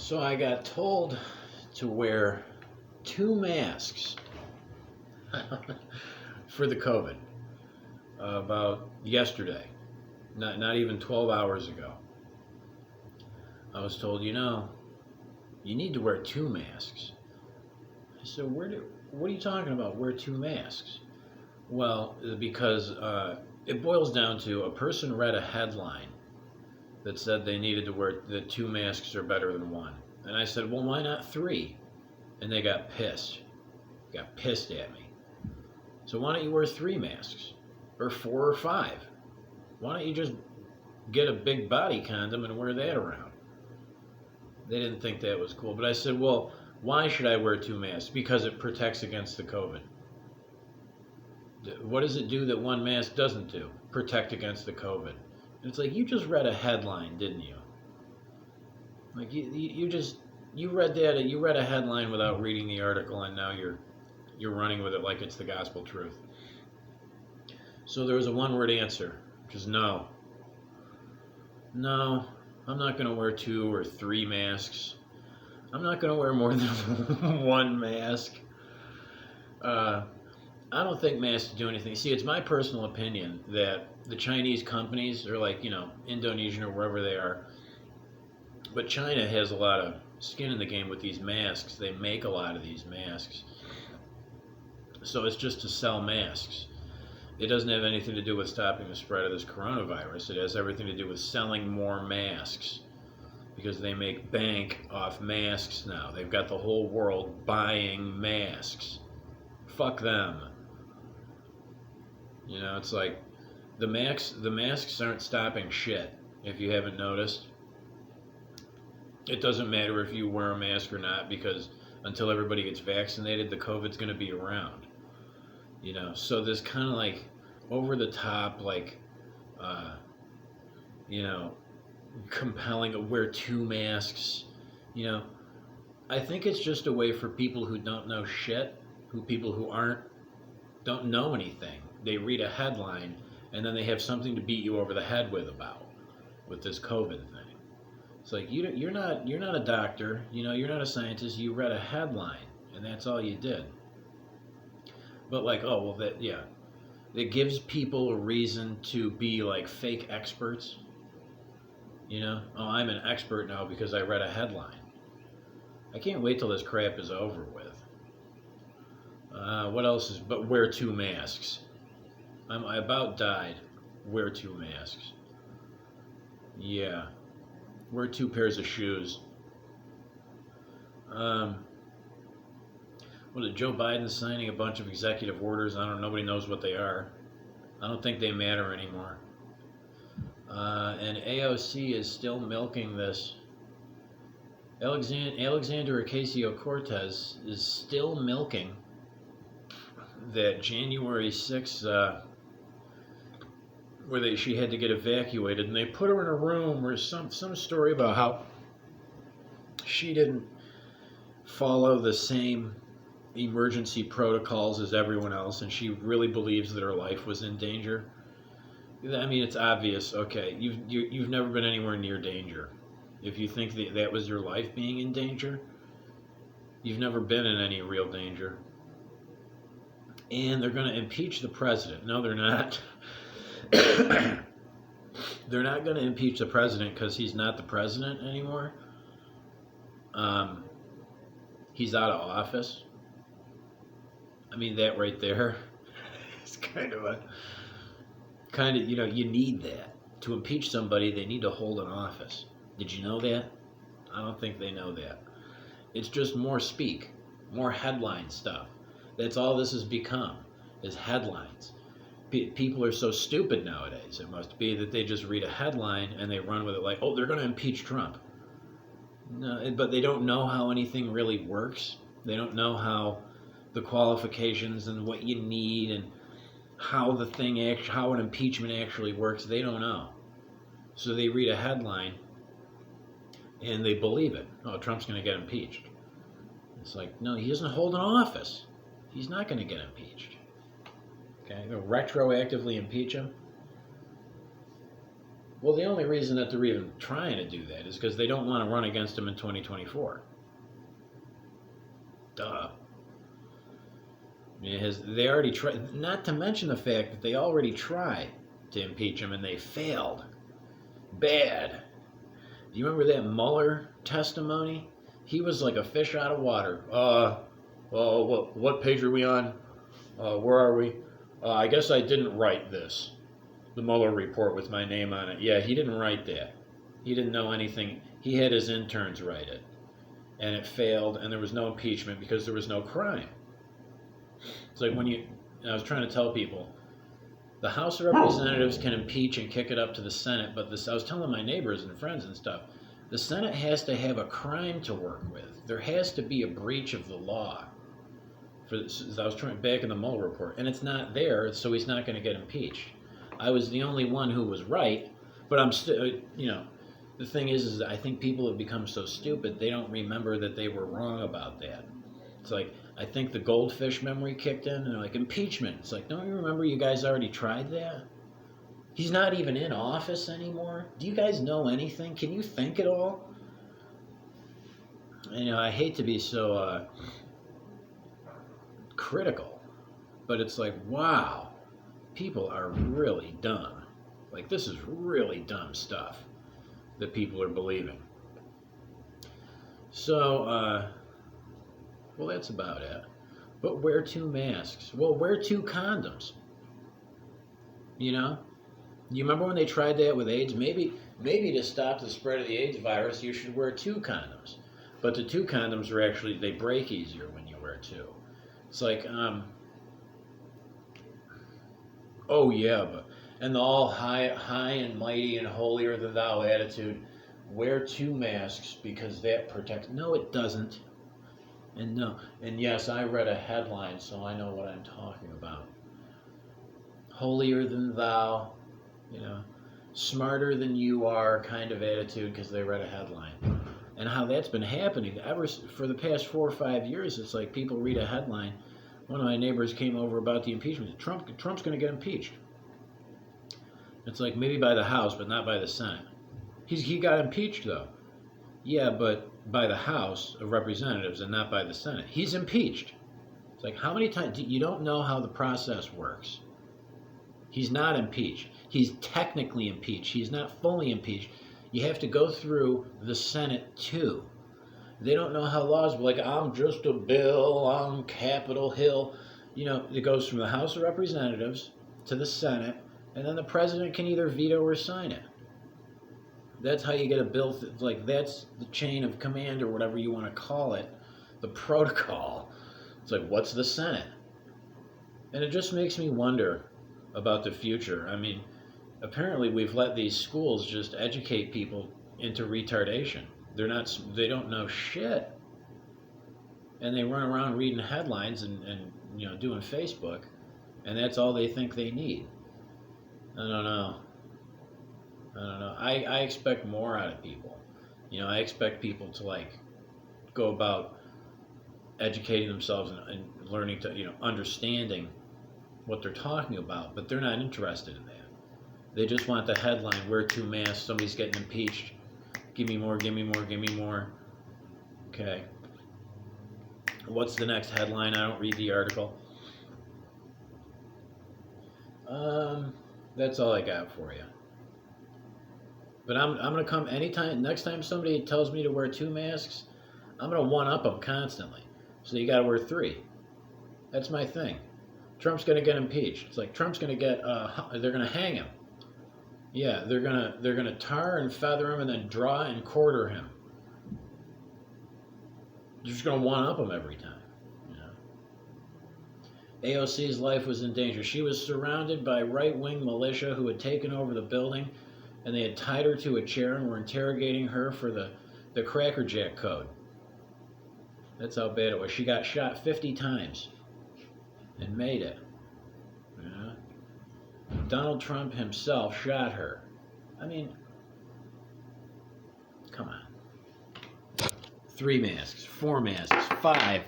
So I got told to wear 2 masks for the COVID about yesterday, not even 12 hours ago. I was told, you need to wear 2 masks. I said, what are you talking about? Wear 2 masks? Well, because it boils down to a person read a headline that said they needed to wear that 2 masks are better than one. And I said, well, why not 3? And they got pissed at me. So why don't you wear 3 masks? Or 4 or 5? Why don't you just get a big body condom and wear that around? They didn't think that was cool. But I said, well, why should I wear 2 masks? Because it protects against the COVID. What does it do that 1 mask doesn't do? Protect against the COVID. And it's like, you just read a headline, didn't you? Like you read that, you read a headline without reading the article, and now you're running with it like it's the gospel truth. So there was a one-word answer, which is no. No, I'm not going to wear 2 or 3 masks. I'm not going to wear more than 1 mask. I don't think masks do anything. See, it's my personal opinion that the Chinese companies, or like, Indonesian or wherever they are, but China has a lot of skin in the game with these masks. They make a lot of these masks. So it's just to sell masks. It doesn't have anything to do with stopping the spread of this coronavirus. It has everything to do with selling more masks, because they make bank off masks now. They've got the whole world buying masks. Fuck them. It's like the masks aren't stopping shit, if you haven't noticed. It doesn't matter if you wear a mask or not, because until everybody gets vaccinated, the COVID's going to be around. So this kind of like over the top, like, compelling to wear 2 masks. I think it's just a way for people who don't know shit, people who don't know anything. They read a headline and then they have something to beat you over the head with this COVID thing. It's like you're not a doctor, you're not a scientist. You read a headline and that's all you did. But like, oh well, it gives people a reason to be like fake experts. Oh, I'm an expert now because I read a headline. I can't wait till this crap is over with. What else is? But wear 2 masks. I about died. Wear 2 masks. Yeah. Wear 2 pairs of shoes. Joe Biden's signing a bunch of executive orders. Nobody knows what they are. I don't think they matter anymore. And AOC is still milking this. Alexandria Ocasio-Cortez is still milking that January 6th, where she had to get evacuated, and they put her in a room, or some story about how she didn't follow the same emergency protocols as everyone else, and she really believes that her life was in danger. I mean, it's obvious. Okay, you've never been anywhere near danger. If you think that was your life being in danger, you've never been in any real danger. And they're going to impeach the president. No, they're not. They're not going to impeach the president because he's not the president anymore. He's out of office. I mean, that right there is kind of, you need that. To impeach somebody, they need to hold an office. Did you know that? I don't think they know that. It's just more speak, more headline stuff. That's all this has become, is headlines. People are so stupid nowadays, it must be, that they just read a headline and they run with it like, oh, they're going to impeach Trump. No, but they don't know how anything really works. They don't know how the qualifications and what you need and how how an impeachment actually works. They don't know. So they read a headline and they believe it. Oh, Trump's going to get impeached. It's like, no, he doesn't hold an office. He's not going to get impeached. Okay, they'll retroactively impeach him. Well, the only reason that they're even trying to do that is because they don't want to run against him in 2024. Duh. They already tried, not to mention the fact that they already tried to impeach him and they failed. Bad. Do you remember that Mueller testimony? He was like a fish out of water. What page are we on? Where are we? I guess I didn't write this. The Mueller report with my name on it. Yeah, he didn't write that. He didn't know anything. He had his interns write it. And it failed, and there was no impeachment because there was no crime. It's like I was trying to tell people, the House of Representatives can impeach and kick it up to the Senate, but I was telling my neighbors and friends and stuff, the Senate has to have a crime to work with. There has to be a breach of the law. I was trying back in the Mueller report, and it's not there, so he's not going to get impeached. I was the only one who was right, but I'm still, the thing is I think people have become so stupid, they don't remember that they were wrong about that. It's like, I think the goldfish memory kicked in, and they're like, impeachment. It's like, don't you remember you guys already tried that? He's not even in office anymore. Do you guys know anything? Can you think at all? And, I hate to be so critical, but it's like, wow, people are really dumb. Like, this is really dumb stuff that people are believing. So, well, that's about it. But wear 2 masks. Well, wear 2 condoms. You remember when they tried that with AIDS? Maybe to stop the spread of the AIDS virus, you should wear 2 condoms. But the 2 condoms are actually, they break easier when you wear 2. It's like, oh yeah, and the all high and mighty and holier than thou attitude, wear 2 masks because that protects. No, it doesn't. And yes, I read a headline, so I know what I'm talking about. Holier than thou, smarter than you are kind of attitude because they read a headline. And how that's been happening for the past 4 or 5 years. It's like people read a headline. One of my neighbors came over about the impeachment. Trump's going to get impeached. It's like maybe by the House, but not by the Senate. He got impeached though. Yeah, but by the House of Representatives and not by the Senate. He's impeached. It's like, how many times? You don't know how the process works. He's not impeached. He's technically impeached. He's not fully impeached. You have to go through the Senate too. They don't know how laws work. Like, I'm just a bill on Capitol Hill. It goes from the House of Representatives to the Senate, and then the president can either veto or sign it. That's how you get a bill. That's the chain of command or whatever you want to call it, the protocol. It's like, what's the Senate? And it just makes me wonder about the future. I mean, apparently we've let these schools just educate people into retardation. They don't know shit. And they run around reading headlines and doing Facebook, and that's all they think they need. I don't know. I expect more out of people. I expect people to go about educating themselves and learning to, understanding what they're talking about, but they're not interested in that. They just want the headline, wear 2 masks, somebody's getting impeached. Give me more, give me more, give me more. Okay. What's the next headline? I don't read the article. That's all I got for you. But I'm going to come anytime, next time somebody tells me to wear 2 masks, I'm going to one-up them constantly. So you got to wear 3. That's my thing. Trump's going to get impeached. It's like Trump's going to get, they're going to hang him. Yeah, they're gonna tar and feather him and then draw and quarter him. You're just gonna one-up him every time. AOC's life was in danger. She was surrounded by right-wing militia who had taken over the building, and they had tied her to a chair and were interrogating her for the Cracker Jack code. That's how bad it was. She got shot 50 times and made it. Donald Trump himself shot her. I mean, come on. 3 masks, 4 masks, 5.